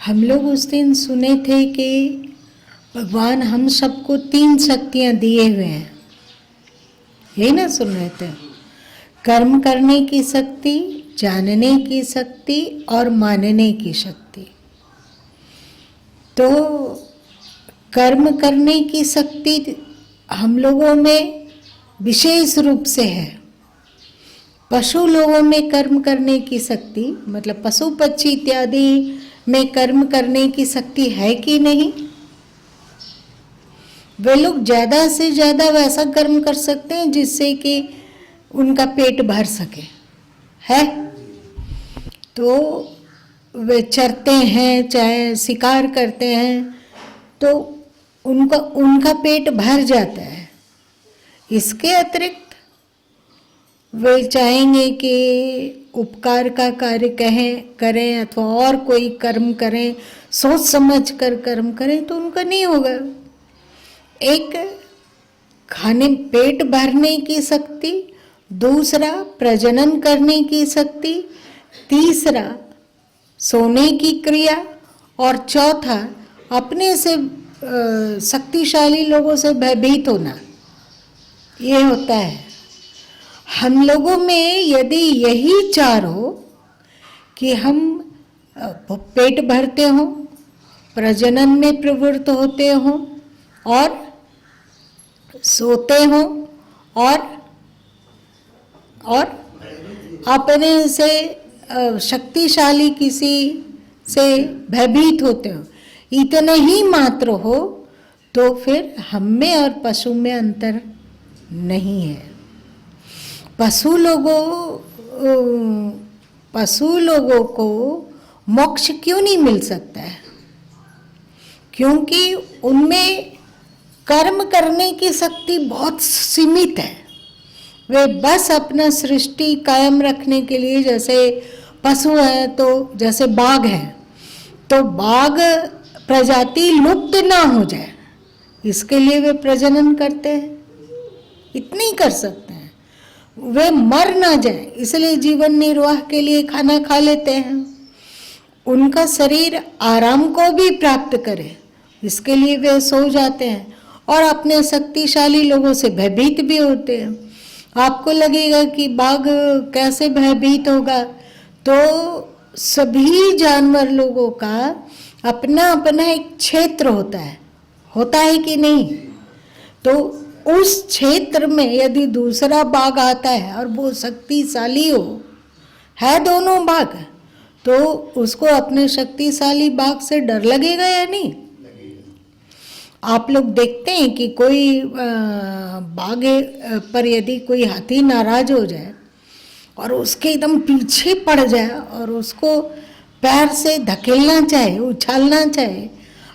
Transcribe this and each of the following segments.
हम लोग उस दिन सुने थे कि भगवान हम सबको 3 शक्तियां दिए हुए हैं, यही ना सुन रहे थे? कर्म करने की शक्ति, जानने की शक्ति और मानने की शक्ति। तो कर्म करने की शक्ति हम लोगों में विशेष रूप से है। पशु लोगों में कर्म करने की शक्ति, मतलब पशु पक्षी इत्यादि में कर्म करने की शक्ति है कि नहीं? वे लोग ज़्यादा से ज़्यादा वैसा कर्म कर सकते हैं जिससे कि उनका पेट भर सके, है? तो वे चरते हैं, चाहे शिकार करते हैं, तो उनका पेट भर जाता है। इसके अतिरिक्त वे चाहेंगे कि उपकार का कार्य करें अथवा और कोई कर्म करें, सोच समझ कर कर्म करें, तो उनका नहीं होगा। एक खाने पेट भरने की शक्ति, दूसरा प्रजनन करने की शक्ति, तीसरा सोने की क्रिया, और चौथा अपने से शक्तिशाली लोगों से भयभीत होना। ये होता है हम लोगों में। यदि यही 4 हो कि हम पेट भरते हों, प्रजनन में प्रवृत्त होते हों और सोते हों और अपने से शक्तिशाली किसी से भयभीत होते हो, इतने ही मात्र हो, तो फिर हम में और पशु में अंतर नहीं है। पशु लोगों को मोक्ष क्यों नहीं मिल सकता है? क्योंकि उनमें कर्म करने की शक्ति बहुत सीमित है। वे बस अपना सृष्टि कायम रखने के लिए, जैसे पशु है तो जैसे बाघ है, तो बाघ प्रजाति लुप्त ना हो जाए इसके लिए वे प्रजनन करते हैं, इतने ही कर सकते हैं। वे मर ना जाए इसलिए जीवन निर्वाह के लिए खाना खा लेते हैं। उनका शरीर आराम को भी प्राप्त करे इसके लिए वे सो जाते हैं और अपने शक्तिशाली लोगों से भयभीत भी होते हैं। आपको लगेगा कि बाघ कैसे भयभीत होगा, तो सभी जानवर लोगों का अपना अपना एक क्षेत्र होता है कि नहीं? तो उस क्षेत्र में यदि दूसरा बाघ आता है और वो शक्तिशाली है दोनों बाघ, तो उसको अपने शक्तिशाली बाघ से डर लगेगा या नहीं? आप लोग देखते हैं कि कोई बाघ पर यदि कोई हाथी नाराज हो जाए और उसके एकदम पीछे पड़ जाए और उसको पैर से धकेलना चाहे, उछालना चाहे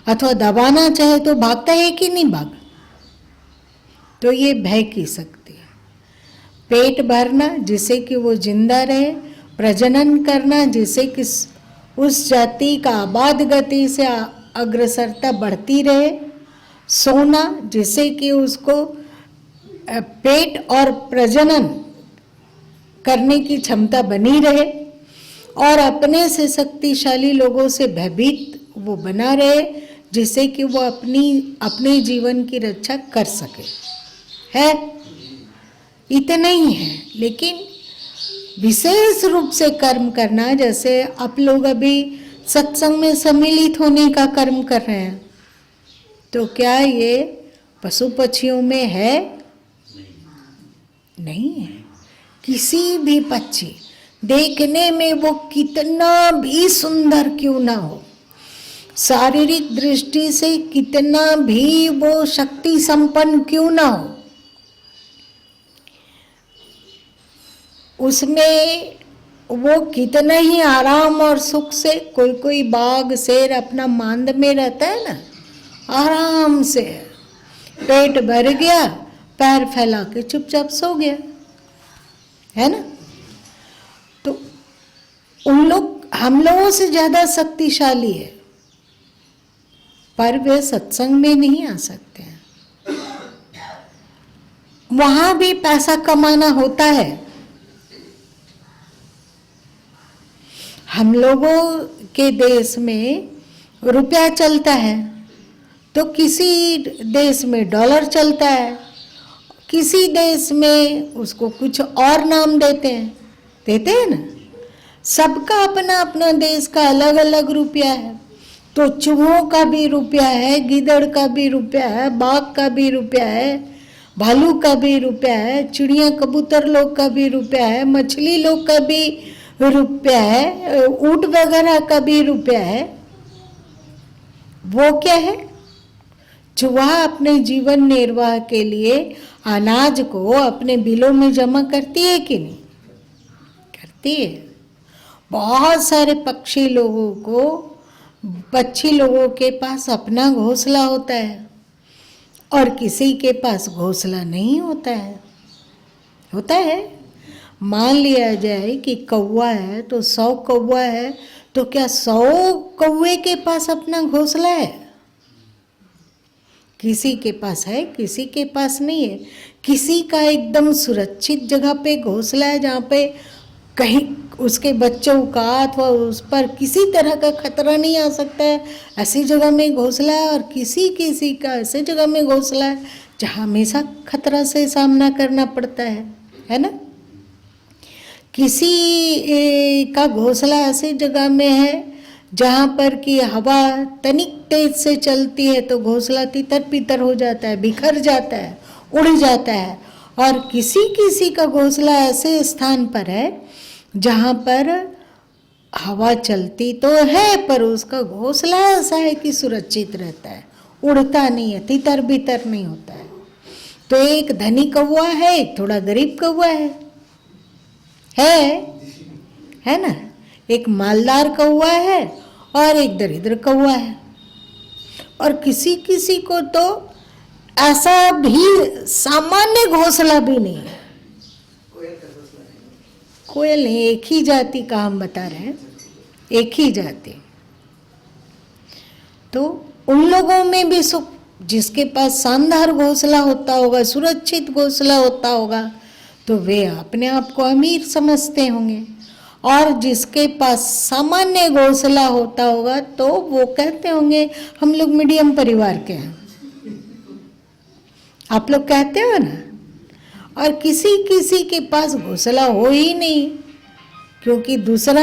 अथवा दबाना चाहे, तो भागता है कि नहीं भाग? तो ये भय की शक्ति है। पेट भरना जिससे कि वो जिंदा रहे, प्रजनन करना जिससे कि उस जाति का आबाद गति से अग्रसरता बढ़ती रहे, सोना जिससे कि उसको पेट और प्रजनन करने की क्षमता बनी रहे, और अपने से शक्तिशाली लोगों से भयभीत वो बना रहे जिससे कि वो अपने जीवन की रक्षा कर सके, है? इतना ही है। लेकिन विशेष रूप से कर्म करना, जैसे आप लोग अभी सत्संग में सम्मिलित होने का कर्म कर रहे हैं, तो क्या ये पशु पक्षियों में है? नहीं है। किसी भी पक्षी, देखने में वो कितना भी सुंदर क्यों ना हो, शारीरिक दृष्टि से कितना भी वो शक्ति संपन्न क्यों ना हो, उसमें वो कितना ही आराम और सुख से, कोई बाघ शेर अपना मांद में रहता है ना, आराम से पेट भर गया, पैर फैला के चुपचाप सो गया, है ना? तो हम लोगों से ज्यादा शक्तिशाली है, पर वे सत्संग में नहीं आ सकते हैं। वहां भी पैसा कमाना होता है। हम लोगों के देश में रुपया चलता है तो किसी देश में डॉलर चलता है, किसी देश में उसको कुछ और नाम देते हैं ना। सबका अपना अपना देश का अलग अलग रुपया है। तो चूहों का भी रुपया है, गिदड़ का भी रुपया है, बाघ का भी रुपया है, भालू का भी रुपया है, चिड़िया कबूतर लोग का भी रुपया है, मछली लोग का भी रुपया है, ऊंट वगैरह का भी रुपया है। वो क्या है? चूहा अपने जीवन निर्वाह के लिए अनाज को अपने बिलों में जमा करती है कि नहीं करती है? बहुत सारे पक्षी लोगों के पास अपना घोंसला होता है और किसी के पास घोंसला नहीं होता है। मान लिया जाए कि कौवा है तो 100 कौवा है, तो क्या 100 कौवे के पास अपना घोंसला है? किसी के पास है, किसी के पास नहीं है। किसी का एकदम सुरक्षित जगह पे घोंसला है जहाँ पे कहीं उसके बच्चों का अथवा उस पर किसी तरह का खतरा नहीं आ सकता है, ऐसी जगह में घोंसला है। और किसी का ऐसे जगह में घोंसला है जहाँ हमेशा खतरा से सामना करना पड़ता है ना। किसी का घोंसला ऐसी जगह में है जहाँ पर कि हवा तनिक तेज से चलती है तो घोंसला तितर पितर हो जाता है, बिखर जाता है, उड़ जाता है। और किसी का घोंसला ऐसे स्थान पर है जहाँ पर हवा चलती तो है पर उसका घोंसला ऐसा है कि सुरक्षित रहता है, उड़ता नहीं है, तितर बितर नहीं होता है। तो एक धनी कौवा है, एक थोड़ा गरीब कौवा है ना। एक मालदार कौवा है और एक दरिद्र कौवा है। और किसी को तो ऐसा भी सामान्य घोंसला भी नहीं है। कोयल नहीं, एक ही जाति का हम बता रहे हैं, एक ही जाति। तो उन लोगों में भी सुख, जिसके पास शानदार घोंसला होता होगा, सुरक्षित घोंसला होता होगा, तो वे अपने आप को अमीर समझते होंगे। और जिसके पास सामान्य घोंसला होता होगा तो वो कहते होंगे हम लोग मीडियम परिवार के हैं। आप लोग कहते हो ना। और किसी के पास घोंसला हो ही नहीं, क्योंकि दूसरा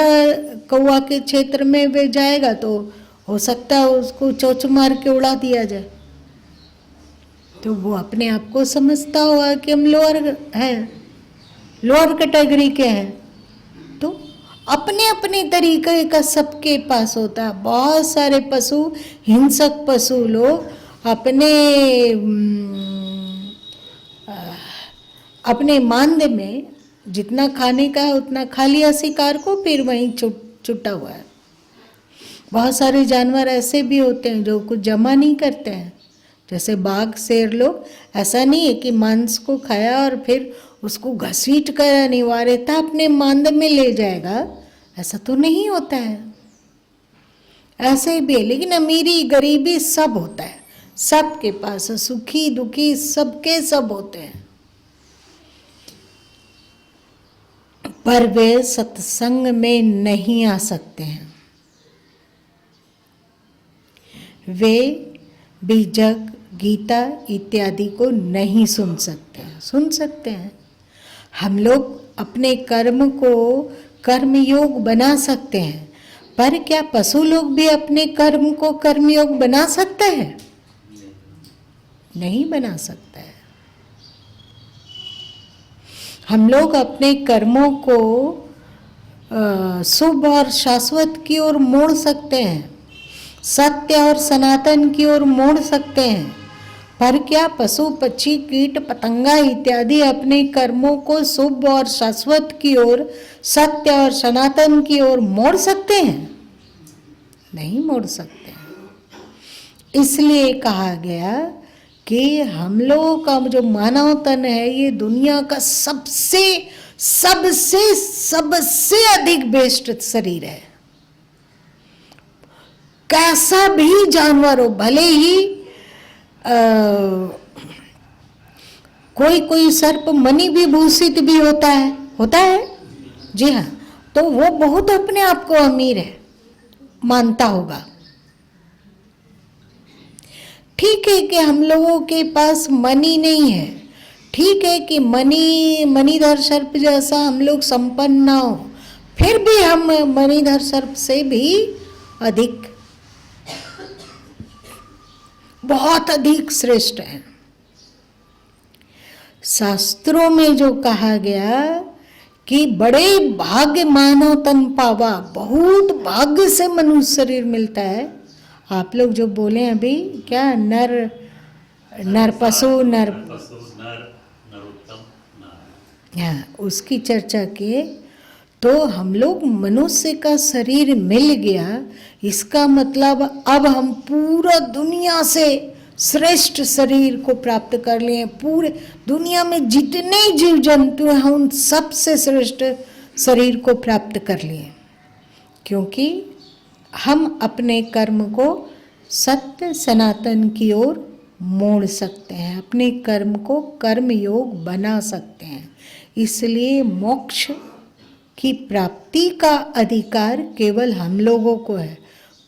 कौवा के क्षेत्र में वे जाएगा तो हो सकता है उसको चोंच मार के उड़ा दिया जाए। तो वो अपने आप को समझता होगा कि हम लोअर कैटेगरी के हैं। तो अपने अपने तरीके का सबके पास होता है। बहुत सारे पशु, हिंसक पशु लोग अपने मांद में जितना खाने का है उतना खा लिया शिकार को, फिर वहीं छुट्टा हुआ है। बहुत सारे जानवर ऐसे भी होते हैं जो कुछ जमा नहीं करते हैं, जैसे बाघ, शेर लोग। ऐसा नहीं है कि मांस को खाया और फिर उसको घसीट कर अनिवार्यता अपने मांद में ले जाएगा, ऐसा तो नहीं होता है। ऐसे भी है, लेकिन अमीरी गरीबी सब होता है, सबके पास सुखी दुखी सबके सब होते हैं। पर वे सत्संग में नहीं आ सकते हैं। वे बीजक, गीता इत्यादि को नहीं सुन सकते हैं। हम लोग अपने कर्म को कर्मयोग बना सकते हैं, पर क्या पशु लोग भी अपने कर्म को कर्मयोग बना सकते हैं? नहीं बना सकता है। हम लोग अपने कर्मों को शुभ और शाश्वत की ओर मोड़ सकते हैं, सत्य और सनातन की ओर मोड़ सकते हैं, पर क्या पशु पक्षी कीट पतंगा इत्यादि अपने कर्मों को शुभ और शाश्वत की ओर, सत्य और सनातन की ओर मोड़ सकते हैं? नहीं मोड़ सकते हैं। इसलिए कहा गया कि हम लोगों का जो मानव तन है ये दुनिया का सबसे अधिक बेस्ट शरीर है। कैसा भी जानवर हो, भले ही कोई सर्प मणि विभूषित भी होता है जी हाँ, तो वो बहुत अपने आप को अमीर है मानता होगा, ठीक है कि हम लोगों के पास मनी नहीं है, ठीक है कि मणिधर सर्प जैसा हम लोग संपन्न ना हो, फिर भी हम मणिधर सर्प से भी अधिक, बहुत अधिक श्रेष्ठ है। शास्त्रों में जो कहा गया कि बड़े भाग्य मानव तन पावा, बहुत भाग्य से मनुष्य शरीर मिलता है। आप लोग जो बोले अभी क्या, नर पशु नर नरोत्तम, हाँ, उसकी चर्चा किए। तो हम लोग मनुष्य का शरीर मिल गया, इसका मतलब अब हम पूरा दुनिया से श्रेष्ठ शरीर को प्राप्त कर लिए। पूरे दुनिया में जितने जीव जंतु हैं उन सब से श्रेष्ठ शरीर को प्राप्त कर लिए, क्योंकि हम अपने कर्म को सत्य सनातन की ओर मोड़ सकते हैं, अपने कर्म को कर्म योग बना सकते हैं। इसलिए मोक्ष की प्राप्ति का अधिकार केवल हम लोगों को है।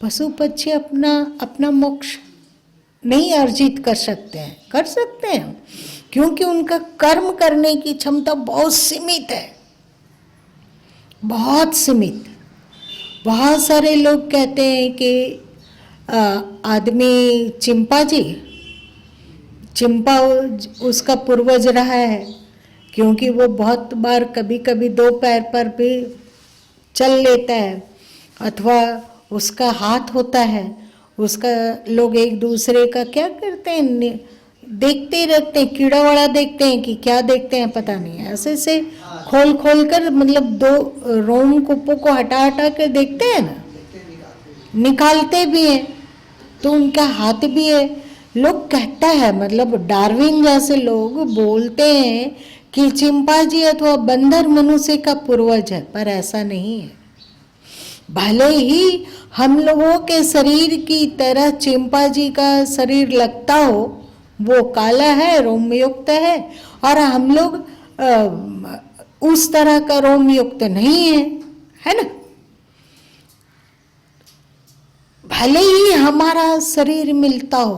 पशु पक्षी अपना मोक्ष नहीं अर्जित कर सकते हैं, कर सकते हैं क्योंकि उनका कर्म करने की क्षमता बहुत सीमित है, बहुत सीमित। बहुत सारे लोग कहते हैं कि आदमी चिंपा उसका पूर्वज रहा है, क्योंकि वो बहुत बार कभी कभी दो पैर पर भी चल लेता है, अथवा उसका हाथ होता है, उसका लोग एक दूसरे का क्या करते हैं, देखते ही रखते हैं, कीड़ा वाड़ा देखते हैं कि क्या देखते हैं पता नहीं, ऐसे से खोल कर मतलब दो रोम कुप्पों को हटा कर देखते हैं ना, निकालते भी हैं, तो उनका हाथ भी है। लोग कहता है, मतलब डार्विन जैसे लोग बोलते हैं कि चिंपांजी अथवा बंदर मनुष्य का पूर्वज है, पर ऐसा नहीं है। भले ही हम लोगों के शरीर की तरह चिंपांजी का शरीर लगता हो, वो काला है, रोम युक्त है, और हम लोग उस तरह का रोम युक्त नहीं है ना। भले ही हमारा शरीर मिलता हो,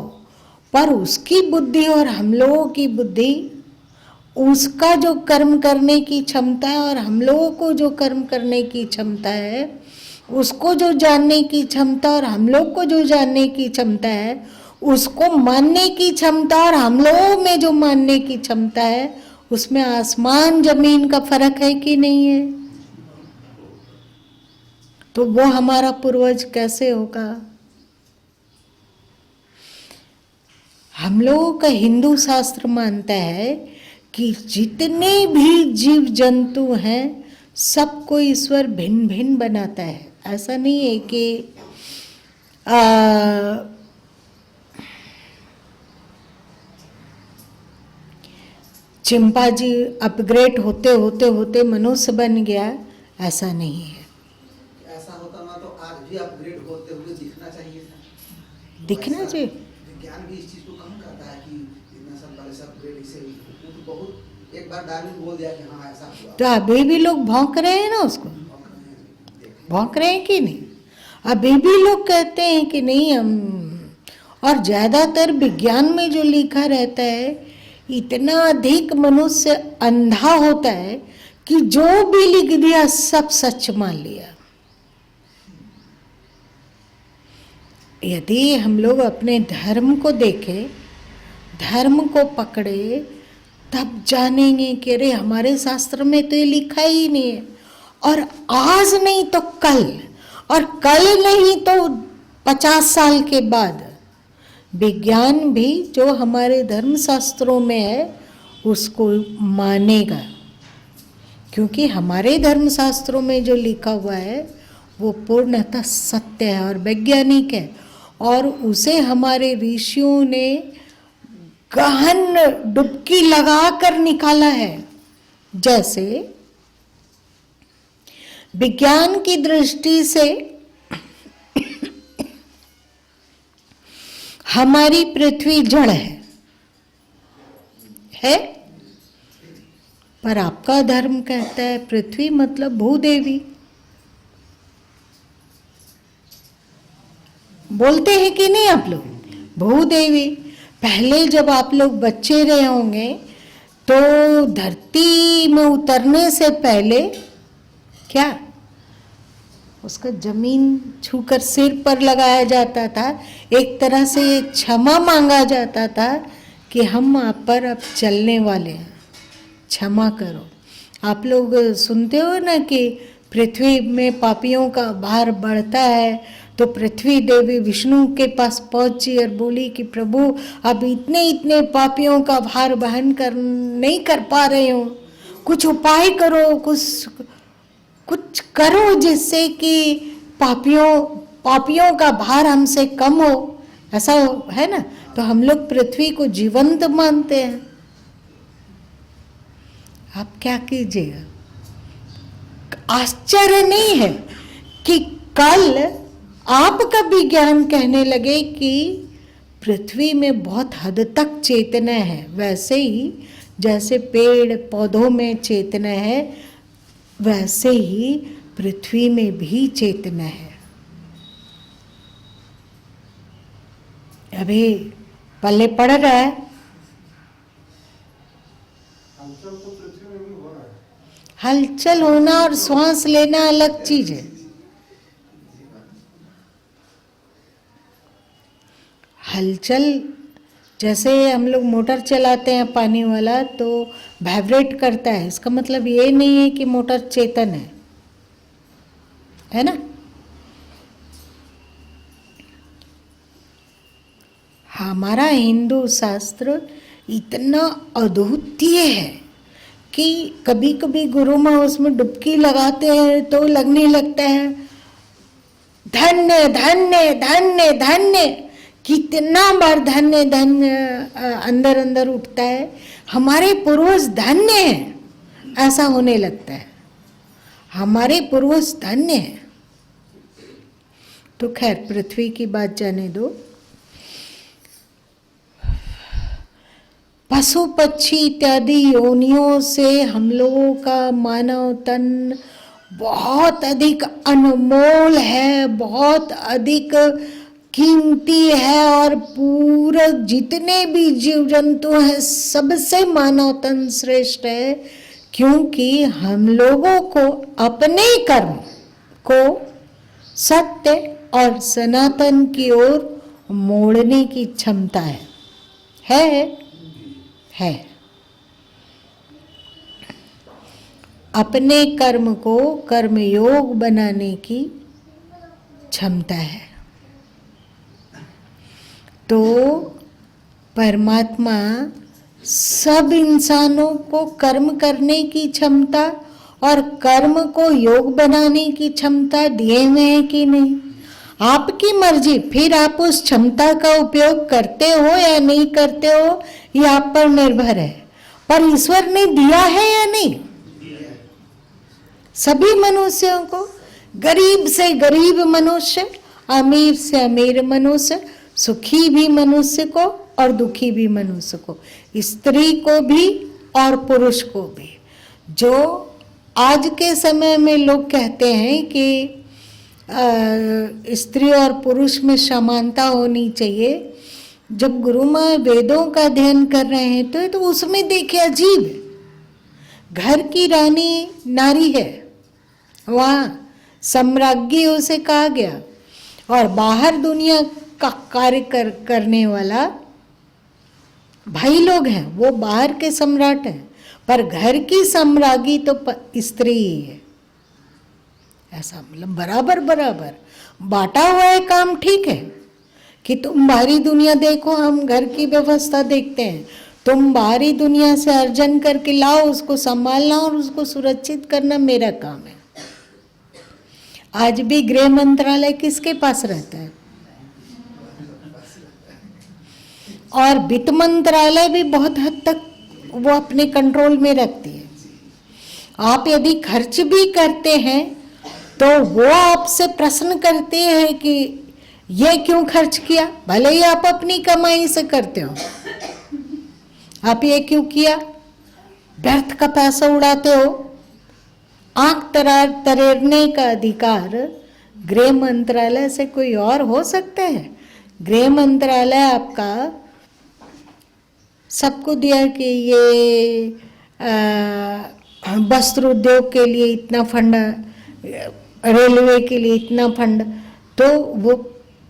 पर उसकी बुद्धि और हम लोगों की बुद्धि, उसका जो कर्म करने की क्षमता है और हम लोगों को जो कर्म करने की क्षमता है, उसको जो जानने की क्षमता और हम लोग को जो जानने की क्षमता है, उसको मानने की क्षमता और हम लोगों में जो मानने की क्षमता है, उसमें आसमान जमीन का फर्क है कि नहीं है। तो वो हमारा पूर्वज कैसे होगा। हम लोगों का हिंदू शास्त्र मानता है कि जितने भी जीव जंतु हैं सबको ईश्वर भिन्न भिन्न बनाता है। ऐसा नहीं है कि चिंपांजी अपग्रेड होते होते होते मनुष्य बन गया, ऐसा नहीं है। ऐसा होता ना तो आज भी अपग्रेड होते हुए दिखना चाहिए था। दिखना चाहिए। विज्ञान भी इस चीज को कम करता है कि इतना सब बड़े से अपग्रेड इसे तो बहुत एक बार डार्विन बोल दिया कि हाँ ऐसा हुआ। तो अभी भी लोग भौंक रहे हैं ना, उसको भौंक रहे हैं कि नहीं। अभी भी लोग कहते हैं कि नहीं हम, और ज्यादातर विज्ञान में जो लिखा रहता है, इतना अधिक मनुष्य अंधा होता है कि जो भी लिख दिया सब सच मान लिया। यदि हम लोग अपने धर्म को देखें, धर्म को पकड़े, तब जानेंगे कि अरे हमारे शास्त्र में तो ये लिखा ही नहीं है। और आज नहीं तो कल, और कल नहीं तो 50 साल के बाद विज्ञान भी जो हमारे धर्म शास्त्रों में है उसको मानेगा, क्योंकि हमारे धर्म शास्त्रों में जो लिखा हुआ है वो पूर्णतः सत्य है और वैज्ञानिक है, और उसे हमारे ऋषियों ने गहन डुबकी लगाकर निकाला है। जैसे विज्ञान की दृष्टि से हमारी पृथ्वी जड़ है, पर आपका धर्म कहता है पृथ्वी मतलब भूदेवी। बोलते हैं कि नहीं आप लोग, भूदेवी। पहले जब आप लोग बच्चे रहे होंगे तो धरती में उतरने से पहले क्या उसका जमीन छूकर सिर पर लगाया जाता था, एक तरह से ये क्षमा मांगा जाता था कि हम आप पर अब चलने वाले हैं, क्षमा करो। आप लोग सुनते हो ना कि पृथ्वी में पापियों का भार बढ़ता है, तो पृथ्वी देवी विष्णु के पास पहुंची और बोली कि प्रभु अब इतने इतने पापियों का भार वहन कर नहीं कर पा रहे हो, कुछ उपाय करो, कुछ करो जिससे कि पापियों का भार हमसे कम हो। ऐसा है ना, तो हम लोग पृथ्वी को जीवंत मानते हैं। आप क्या कीजिएगा, आश्चर्य नहीं है कि कल आपका विज्ञान कहने लगे कि पृथ्वी में बहुत हद तक चेतना है, वैसे ही जैसे पेड़ पौधों में चेतना है वैसे ही पृथ्वी में भी चेतना है। अभी पल्ले पड़ रहा है, हलचल होना और श्वास लेना अलग चीज है। हलचल जैसे हम लोग मोटर चलाते हैं पानी वाला तो वाइब्रेट करता है, इसका मतलब ये नहीं है कि मोटर चेतन है ना। हमारा हिंदू शास्त्र इतना अद्वितीय है कि कभी कभी गुरु माँ उसमें डुबकी लगाते हैं तो लगने लगता है धन्य धन्य धन्य धन्य, कितना बार धन्य धन्य अंदर अंदर उठता है, हमारे पूर्वज धन्य हैं ऐसा होने लगता है, हमारे पूर्वज धन्य हैं। तो खैर पृथ्वी की बात जाने दो। पशु पक्षी इत्यादि योनियों से हम लोगों का मानव तन बहुत अधिक अनमोल है, बहुत अधिक कीमती है, और पूरे जितने भी जीव जंतु हैं सबसे मानव तन श्रेष्ठ है, क्योंकि हम लोगों को अपने कर्म को सत्य और सनातन की ओर मोड़ने की क्षमता है। अपने कर्म को कर्मयोग बनाने की क्षमता है। तो परमात्मा सब इंसानों को कर्म करने की क्षमता और कर्म को योग बनाने की क्षमता दिए हुए हैं कि नहीं, आपकी मर्जी। फिर आप उस क्षमता का उपयोग करते हो या नहीं करते हो ये आप पर निर्भर है, पर ईश्वर ने दिया है या नहीं सभी मनुष्यों को, गरीब से गरीब मनुष्य, अमीर से अमीर मनुष्य, सुखी भी मनुष्य को और दुखी भी मनुष्य को, स्त्री को भी और पुरुष को भी। जो आज के समय में लोग कहते हैं कि स्त्री और पुरुष में समानता होनी चाहिए, जब गुरु माँ वेदों का अध्ययन कर रहे हैं तो उसमें देखिए अजीब, घर की रानी नारी है, वहाँ सम्राज्ञी उसे कहा गया, और बाहर दुनिया का कार्य करने वाला भाई लोग हैं, वो बाहर के सम्राट हैं, पर घर की सम्राज्ञी तो स्त्री ही है। ऐसा मतलब बराबर बराबर बांटा हुआ है काम, ठीक है कि तुम बाहरी दुनिया देखो, हम घर की व्यवस्था देखते हैं, तुम बाहरी दुनिया से अर्जन करके लाओ, उसको संभालना और उसको सुरक्षित करना मेरा काम है। आज भी गृह मंत्रालय किसके पास रहता है, और वित्त मंत्रालय भी बहुत हद तक वो अपने कंट्रोल में रखती है। आप यदि खर्च भी करते हैं तो वो आपसे प्रश्न करते हैं कि ये क्यों खर्च किया, भले ही आप अपनी कमाई से करते हो, आप ये क्यों किया, व्यर्थ का पैसा उड़ाते हो। आंख तरेरने का अधिकार गृह मंत्रालय से कोई और हो सकते हैं? गृह मंत्रालय आपका सबको दिया कि ये वस्त्र उद्योग के लिए इतना फंड, रेलवे के लिए इतना फंड, तो वो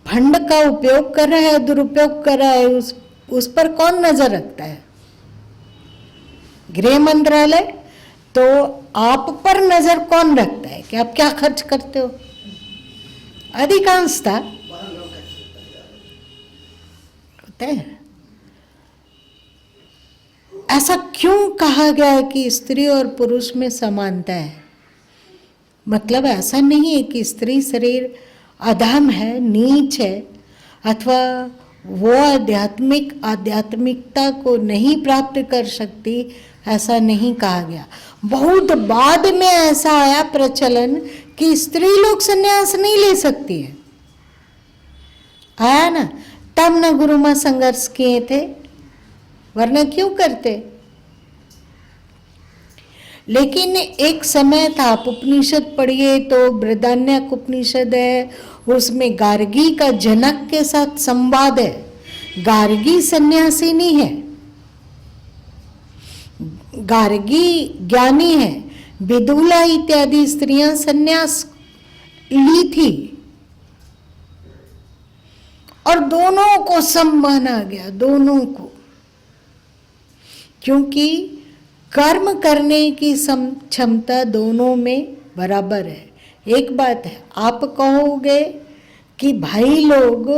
फंड का उपयोग कर रहा है, दुरुपयोग कर रहा है, उस पर कौन नजर रखता है? गृह मंत्रालय। तो आप पर नजर कौन रखता है कि आप क्या खर्च करते हो? अधिकांशतः होता है। ऐसा क्यों कहा गया है कि स्त्री और पुरुष में समानता है? मतलब ऐसा नहीं है कि स्त्री शरीर अधम है, नीच है, अथवा वो आध्यात्मिकता को नहीं प्राप्त कर सकती, ऐसा नहीं कहा गया। बहुत बाद में ऐसा आया प्रचलन कि स्त्री लोग संन्यास नहीं ले सकती है, आया ना, तब न गुरु मां संघर्ष किए थे, वरना क्यों करते? लेकिन एक समय था, आप उपनिषद पढ़िए तो बृहदारण्यक उपनिषद है, उसमें गार्गी का जनक के साथ संवाद है। गार्गी सन्यासिनी है, गार्गी ज्ञानी है, विदुला इत्यादि स्त्रियां सन्यास ली थी और दोनों को सम्मान आ गया, दोनों को, क्योंकि कर्म करने की क्षमता दोनों में बराबर है। एक बात है, आप कहोगे कि भाई लोग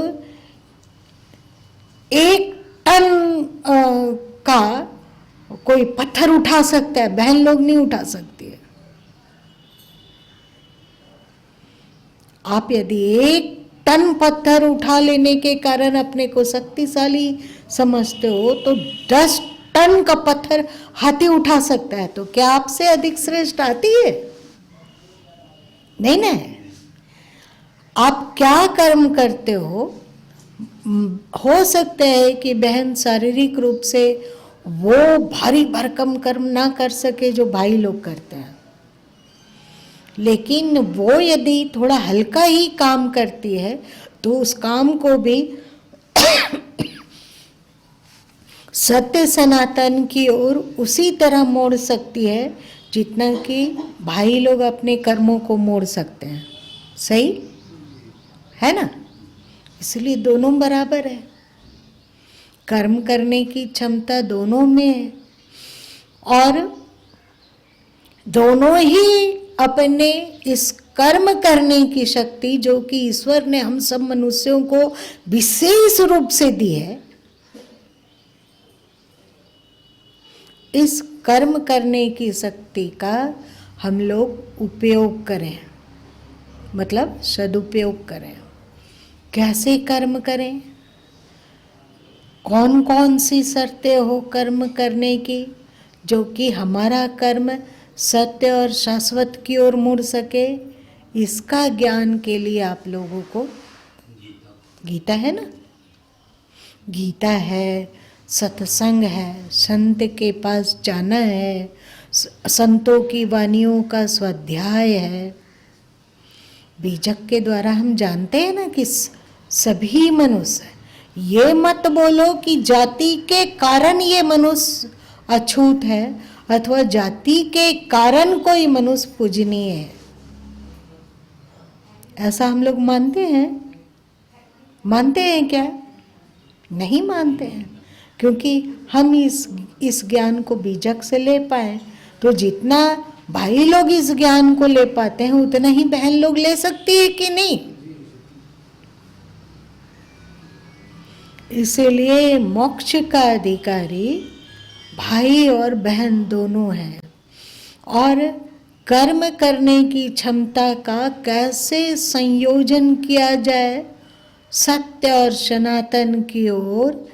1 टन का कोई पत्थर उठा सकता है, बहन लोग नहीं उठा सकती है। आप यदि 1 टन पत्थर उठा लेने के कारण अपने को शक्तिशाली समझते हो, तो 10 टन का पत्थर हाथी उठा सकता है, तो क्या आपसे अधिक श्रेष्ठ आती है? नहीं ना। आप क्या कर्म करते हो सकता है कि बहन शारीरिक रूप से वो भारी भरकम कर्म ना कर सके जो भाई लोग करते हैं, लेकिन वो यदि थोड़ा हल्का ही काम करती है तो उस काम को भी सत्य सनातन की ओर उसी तरह मोड़ सकती है जितना कि भाई लोग अपने कर्मों को मोड़ सकते हैं। सही है ना? इसलिए दोनों बराबर है, कर्म करने की क्षमता दोनों में है और दोनों ही अपने इस कर्म करने की शक्ति जो कि ईश्वर ने हम सब मनुष्यों को विशेष रूप से दी है, इस कर्म करने की शक्ति का हम लोग उपयोग करें, मतलब सदुपयोग करें। कैसे कर्म करें? कौन कौन सी शर्तें हो कर्म करने की जो कि हमारा कर्म सत्य और शाश्वत की ओर मुड़ सके, इसका ज्ञान के लिए आप लोगों को गीता है ना, गीता है, सत्संग है, संत के पास जाना है, संतों की वाणियों का स्वाध्याय है। बीजक के द्वारा हम जानते हैं ना कि सभी मनुष्य, ये मत बोलो कि जाति के कारण ये मनुष्य अछूत है अथवा जाति के कारण कोई मनुष्य पूजनीय है, ऐसा हम लोग मानते हैं? मानते हैं क्या? नहीं मानते हैं, क्योंकि हम इस ज्ञान को बीजक से ले पाए, तो जितना भाई लोग इस ज्ञान को ले पाते हैं उतना ही बहन लोग ले सकती है कि नहीं? इसलिए मोक्ष का अधिकारी भाई और बहन दोनों हैं। और कर्म करने की क्षमता का कैसे संयोजन किया जाए सत्य और सनातन की ओर,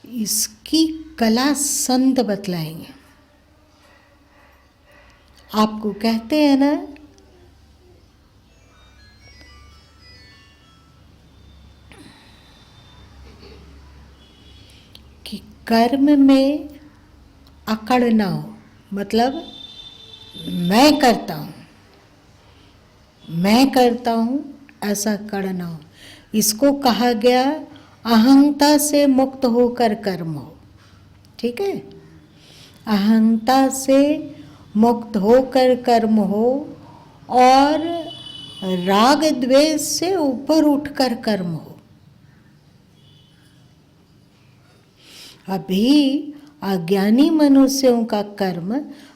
इसकी कला संत बतलाएंगे। आपको कहते हैं ना कि कर्म में अकड़ ना हो, मतलब मैं करता हूँ ऐसा कड़ ना हो। इसको कहा गया अहंता से मुक्त होकर कर्म हो। ठीक है। अहंता से मुक्त होकर कर्म हो और राग द्वेष से ऊपर उठकर कर्म हो। अभी अज्ञानी मनुष्यों का कर्म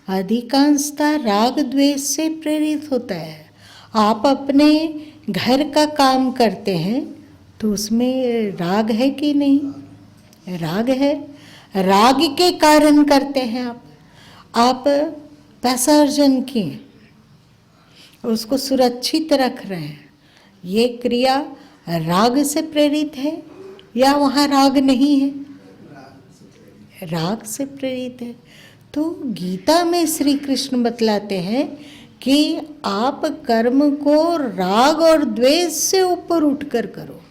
अधिकांशतः राग द्वेष से प्रेरित होता है। आप अपने घर का काम करते हैं तो उसमें राग है कि नहीं? राग है। राग के कारण करते हैं आप पैसा अर्जन किए, उसको सुरक्षित रख रहे हैं, ये क्रिया राग से प्रेरित है या वहाँ राग नहीं है? राग से प्रेरित है। तो गीता में श्री कृष्ण बतलाते हैं कि आप कर्म को राग और द्वेष से ऊपर उठकर करो।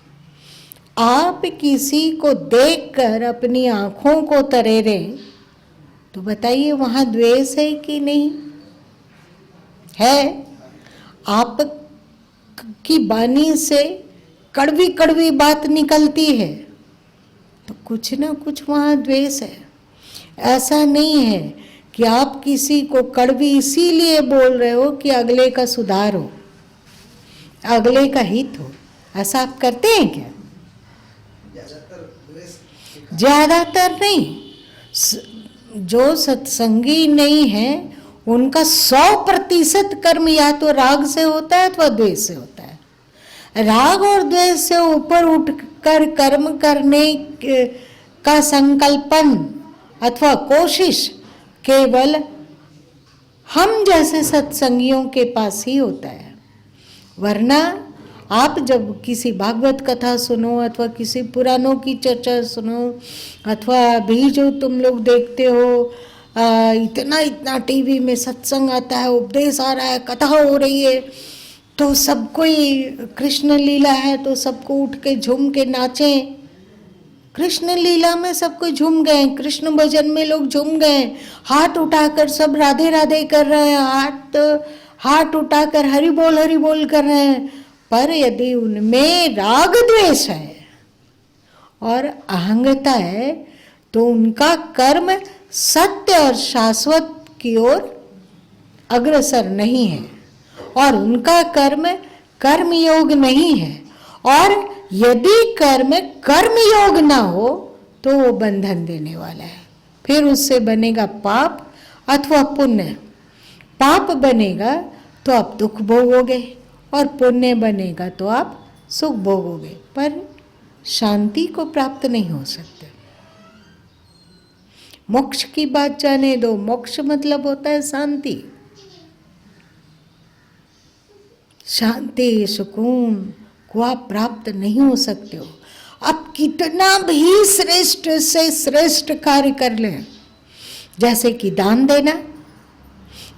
आप किसी को देखकर अपनी आँखों को तरेरे तो बताइए वहाँ द्वेष है कि नहीं है? आप की वाणी से कड़वी कड़वी बात निकलती है तो कुछ ना कुछ वहाँ द्वेष है। ऐसा नहीं है कि आप किसी को कड़वी इसीलिए बोल रहे हो कि अगले का सुधार हो, अगले का हित हो। ऐसा आप करते हैं क्या? ज्यादातर नहीं। जो सत्संगी नहीं है उनका 100% कर्म या तो राग से होता है अथवा द्वेष से होता है। राग और द्वेष से ऊपर उठकर कर्म करने का संकल्पन अथवा कोशिश केवल हम जैसे सत्संगियों के पास ही होता है। वरना आप जब किसी भागवत कथा सुनो अथवा किसी पुराणों की चर्चा सुनो अथवा अभी जो तुम लोग देखते हो इतना टीवी में सत्संग आता है, उपदेश आ रहा है, कथा हो रही है, तो सब कोई कृष्ण लीला है तो सबको उठ के झूम के नाचें। कृष्ण लीला में सब कोई झूम गए, कृष्ण भजन में लोग झूम गए, हाथ उठाकर सब राधे राधे कर रहे हैं, हाथ उठाकर हरि बोल कर रहे हैं। पर यदि उनमें राग द्वेष है और अहंगता है तो उनका कर्म सत्य और शाश्वत की ओर अग्रसर नहीं है और उनका कर्म कर्म योग नहीं है। और यदि कर्म योग ना हो तो वो बंधन देने वाला है। फिर उससे बनेगा पाप अथवा पुण्य। पाप बनेगा तो आप दुख भोगोगे और पुण्य बनेगा तो आप सुख भोगोगे, पर शांति को प्राप्त नहीं हो सकते। मोक्ष की बात जाने दो। मोक्ष मतलब होता है शांति। शांति सुकून को आप प्राप्त नहीं हो सकते हो। आप कितना भी श्रेष्ठ से श्रेष्ठ कार्य कर लें, जैसे कि दान देना,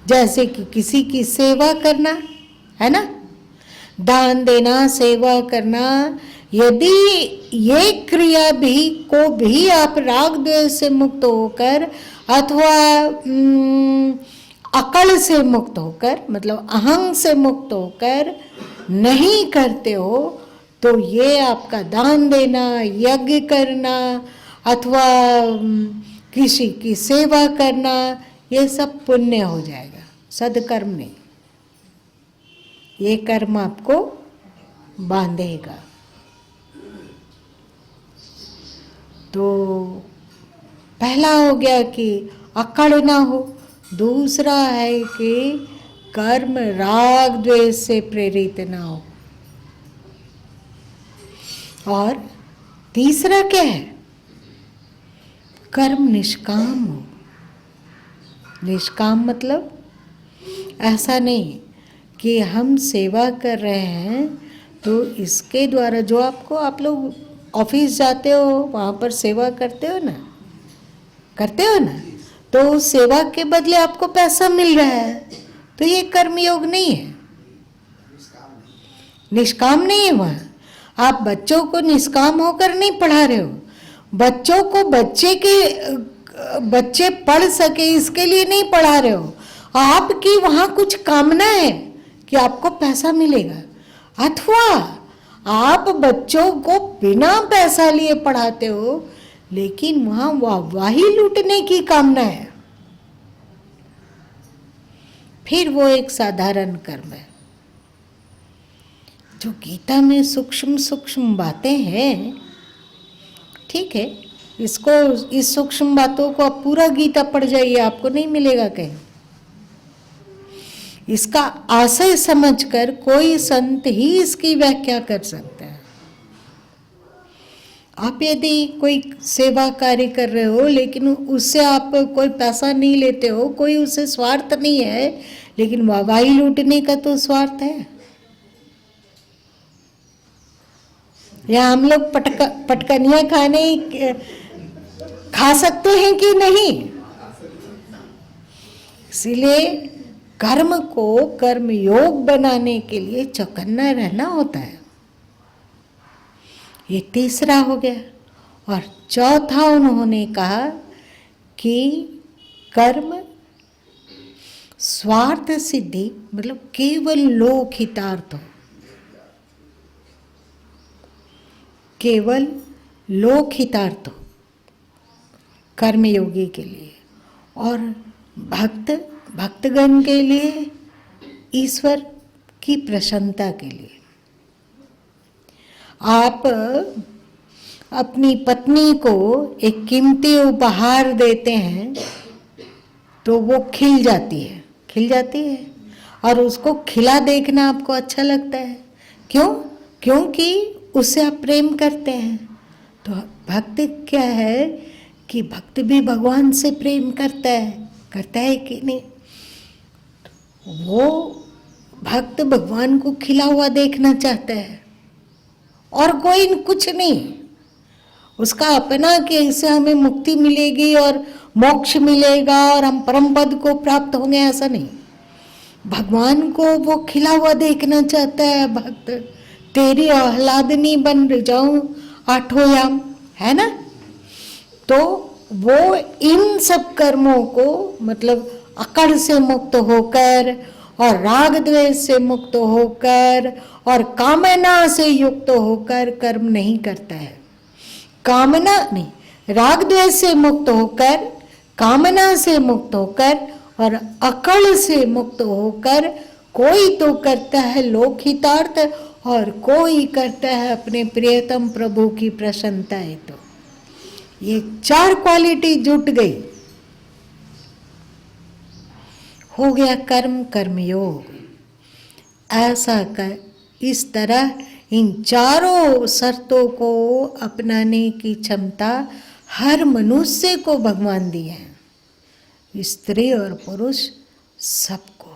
जैसे कि किसी की सेवा करना, है ना, दान देना, सेवा करना, यदि ये क्रिया भी आप राग द्वेष से मुक्त होकर अथवा अकड़ से मुक्त होकर, मतलब अहंग से मुक्त होकर नहीं करते हो तो ये आपका दान देना, यज्ञ करना अथवा किसी की सेवा करना, ये सब पुण्य हो जाएगा, सदकर्म नहीं। ये कर्म आपको बांधेगा। तो पहला हो गया कि अकड़ ना हो, दूसरा है कि कर्म राग द्वेष से प्रेरित ना हो, और तीसरा क्या है? कर्म निष्काम हो। निष्काम मतलब ऐसा नहीं कि हम सेवा कर रहे हैं तो इसके द्वारा जो आप लोग ऑफिस जाते हो वहाँ पर सेवा करते हो ना, तो उस सेवा के बदले आपको पैसा मिल रहा है, तो ये कर्मयोग नहीं है, निष्काम नहीं है। वहाँ आप बच्चों को निष्काम होकर नहीं पढ़ा रहे हो, बच्चों को बच्चे पढ़ सके इसके लिए नहीं पढ़ा रहे हो। आपकी वहाँ कुछ कामना है कि आपको पैसा मिलेगा, अथवा आप बच्चों को बिना पैसा लिए पढ़ाते हो लेकिन वहां वाहवाही लूटने की कामना है, फिर वो एक साधारण कर्म है। जो गीता में सूक्ष्म सूक्ष्म बातें हैं, ठीक है, इसको, इस सूक्ष्म बातों को आप पूरा गीता पढ़ जाइए, आपको नहीं मिलेगा कहीं। इसका आशय समझकर कोई संत ही इसकी व्याख्या कर सकता है। आप यदि कोई सेवा कार्य कर रहे हो, लेकिन उससे आप कोई पैसा नहीं लेते हो, कोई उससे स्वार्थ नहीं है, लेकिन वाहवाही लूटने का तो स्वार्थ है। या हम लोग पटकनिया खा सकते हैं कि नहीं? इसीलिए कर्म को कर्म योग बनाने के लिए चौकन्ना रहना होता है। ये तीसरा हो गया। और चौथा उन्होंने कहा कि कर्म स्वार्थ सिद्धि, मतलब केवल लोक हितार्थ हो, केवल लोक हितार्थ हो कर्मयोगी के लिए, और भक्तगण के लिए ईश्वर की प्रसन्नता के लिए। आप अपनी पत्नी को एक कीमती उपहार देते हैं तो वो खिल जाती है, और उसको खिला देखना आपको अच्छा लगता है। क्यों? क्योंकि उससे आप प्रेम करते हैं। तो भक्त क्या है कि भक्त भी भगवान से प्रेम करता है कि नहीं? वो भक्त भगवान को खिला हुआ देखना चाहता है, और कोई कुछ नहीं। उसका अपना कि इससे हमें मुक्ति मिलेगी और मोक्ष मिलेगा और हम परम पद को प्राप्त होंगे, ऐसा नहीं। भगवान को वो खिला हुआ देखना चाहता है भक्त। तेरी आह्लादनी बन जाऊं आठों याम, है ना? तो वो इन सब कर्मों को, मतलब अकड़ से मुक्त होकर और राग द्वेष से मुक्त होकर और कामना से युक्त होकर कर्म नहीं करता है। कामना नहीं, राग द्वेष से मुक्त होकर, कामना से मुक्त होकर और अकड़ से मुक्त होकर कोई तो करता है लोक हितार्थ और कोई करता है अपने प्रियतम प्रभु की प्रसन्नता है। तो ये चार क्वालिटी जुट गई, हो गया कर्म कर्मयोग। ऐसा कर, इस तरह इन चारों शर्तों को अपनाने की क्षमता हर मनुष्य को भगवान दी है, स्त्री और पुरुष सबको।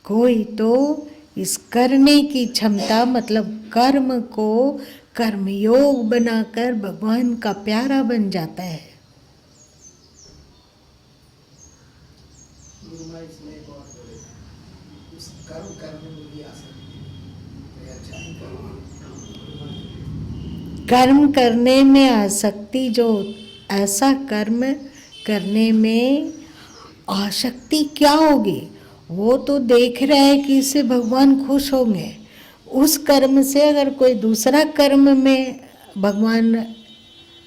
कोई तो इस करने की क्षमता, मतलब कर्म को कर्मयोग बनाकर भगवान का प्यारा बन जाता है। इसमें एक और बोले, उस कर्म करने में भी आसक्ति, अच्छा ही कर्म करने में आसक्ति, जो ऐसा कर्म करने में आसक्ति क्या होगी? वो तो देख रहा है कि इससे भगवान खुश होंगे। उस कर्म से अगर कोई दूसरा कर्म में भगवान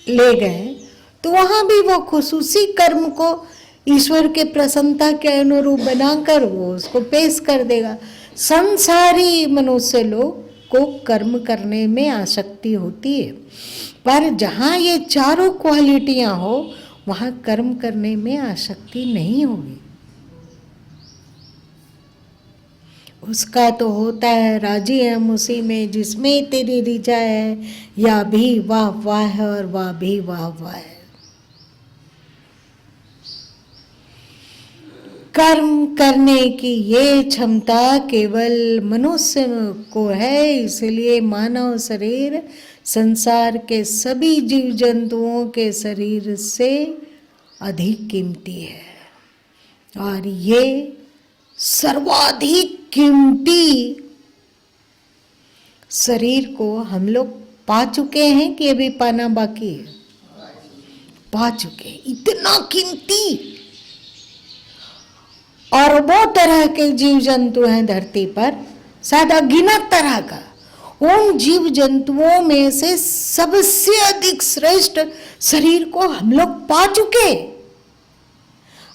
ले गए तो वहाँ भी वो खुश, उसी कर्म को ईश्वर के प्रसन्नता के अनुरूप बनाकर वो उसको पेश कर देगा। संसारी मनुष्य लोग को कर्म करने में आसक्ति होती है, पर जहाँ ये चारों क्वालिटियाँ हो वहाँ कर्म करने में आसक्ति नहीं होगी। उसका तो होता है राजी हम उसी में जिसमें तेरी रिजा है, या भी वाह वाह है और वाह भी वाह वाह है। कर्म करने की ये क्षमता केवल मनुष्य को है, इसलिए मानव शरीर संसार के सभी जीव जंतुओं के शरीर से अधिक कीमती है। और ये सर्वाधिक कीमती शरीर को हम लोग पा चुके हैं कि अभी पाना बाकी है? पा चुके। इतना कीमती, और वो तरह के जीव जंतु हैं धरती पर, शायद अगिनत तरह का, उन जीव जंतुओं में से सबसे अधिक श्रेष्ठ शरीर को हम लोग पा चुके।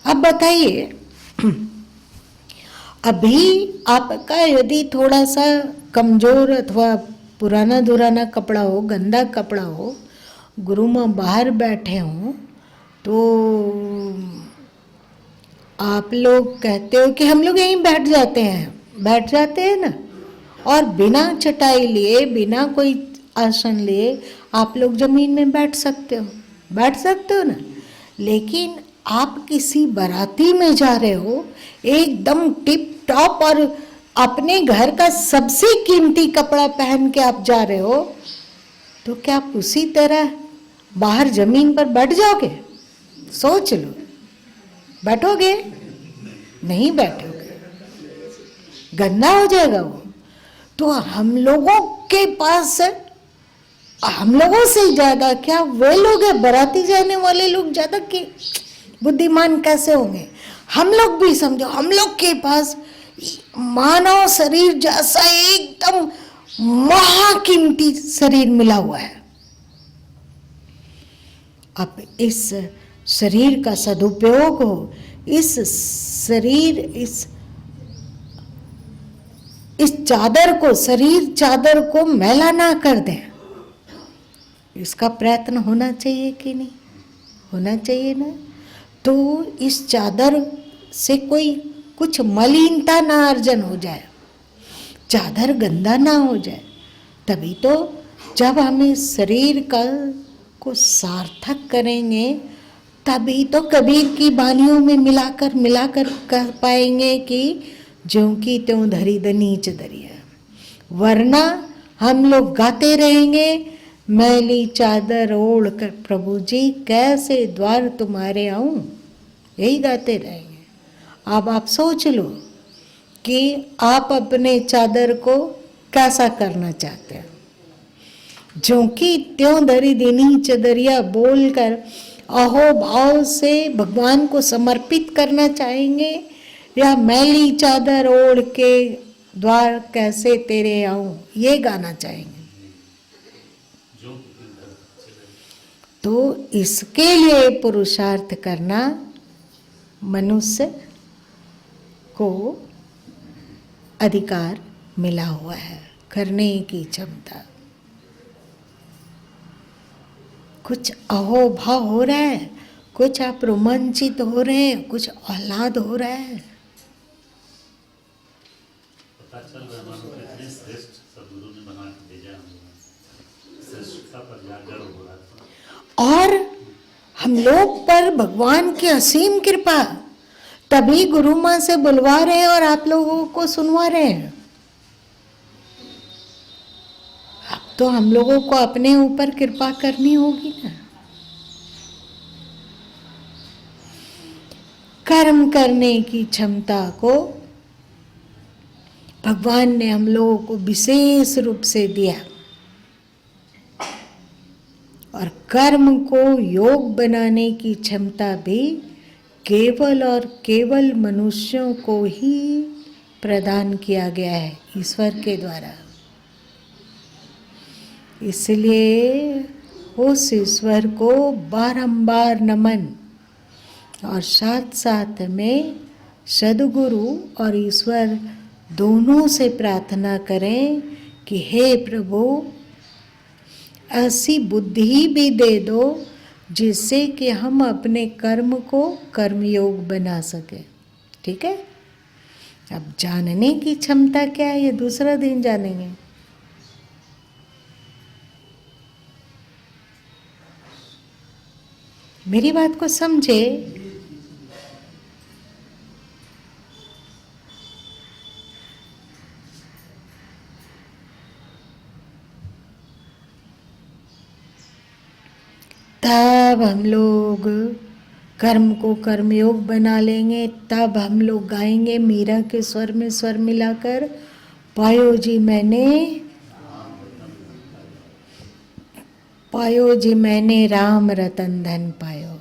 अब बताइए, अभी आपका यदि थोड़ा सा कमजोर अथवा पुराना दुराना कपड़ा हो, गंदा कपड़ा हो, गुरु माँ बाहर बैठे हों, तो आप लोग कहते हो कि हम लोग यहीं बैठ जाते हैं ना, और बिना चटाई लिए, बिना कोई आसन लिए आप लोग जमीन में बैठ सकते हो ना। लेकिन आप किसी बाराती में जा रहे हो, एकदम टिप टॉप, और अपने घर का सबसे कीमती कपड़ा पहन के आप जा रहे हो, तो क्या आप उसी तरह बाहर जमीन पर बैठ जाओगे? सोच लो, बैठोगे? नहीं बैठोगे, गंदा हो जाएगा वो। तो हम लोगों के पास, हम लोगों से ज्यादा क्या वे लोग हैं, बाराती जाने वाले लोग ज्यादा के बुद्धिमान कैसे होंगे? हम लोग भी समझो, हम लोग के पास मानव शरीर जैसा एकदम महाकीमती शरीर मिला हुआ है। अब इस शरीर का सदुपयोग हो, इस शरीर, इस चादर को, शरीर चादर को मैला ना कर दें, इसका प्रयत्न होना चाहिए कि नहीं? होना चाहिए ना। तो इस चादर से कोई कुछ मलिनता ना अर्जन हो जाए, चादर गंदा ना हो जाए। तभी तो जब हम इस शरीर का को सार्थक करेंगे, तभी तो कबीर की बानियों में मिलाकर कह पाएंगे कि ज्यों की त्यों धरी द नीच दरिया। वरना हम लोग गाते रहेंगे, मैली चादर ओढ़ कर प्रभु जी कैसे द्वार तुम्हारे आऊं, यही गाते रहेंगे। अब आप सोच लो कि आप अपने चादर को कैसा करना चाहते हैं। ज्यों की त्यों धरी द नीच दरिया बोलकर अहो भाव से भगवान को समर्पित करना चाहेंगे, या मैली चादर ओढ़ के द्वार कैसे तेरे आऊं, ये गाना चाहेंगे? तो इसके लिए पुरुषार्थ करना मनुष्य को अधिकार मिला हुआ है, करने की क्षमता। कुछ अहोभाव हो रहा है, कुछ आप रोमांचित हो रहे हैं, कुछ आह्लाद हो रहा है। पता चल रहा है मानो कितने श्रेष्ठ सदगुरु ने बना के भेजा हमें, श्रेष्ठता पर जागर हो रहा था। और हम लोग पर भगवान की असीम कृपा, तभी गुरु माँ से बुलवा रहे हैं और आप लोगों को सुनवा रहे हैं। अब तो हम लोगों को अपने ऊपर कृपा करनी होगी ना। कर्म करने की क्षमता को भगवान ने हम लोगों को विशेष रूप से दिया, और कर्म को योग बनाने की क्षमता भी केवल और केवल मनुष्यों को ही प्रदान किया गया है ईश्वर के द्वारा। इसलिए उस ईश्वर को बारंबार नमन, और साथ साथ में सद्गुरु और ईश्वर दोनों से प्रार्थना करें कि हे प्रभु, ऐसी बुद्धि भी दे दो जिससे कि हम अपने कर्म को कर्मयोग बना सके। ठीक है? अब जानने की क्षमता क्या है, ये दूसरा दिन जानेंगे। मेरी बात को समझे। तब हम लोग कर्म को कर्मयोग बना लेंगे। तब हम लोग गाएंगे मीरा के स्वर में स्वर मिलाकर, पायो जी मैंने राम रतन धन पायो।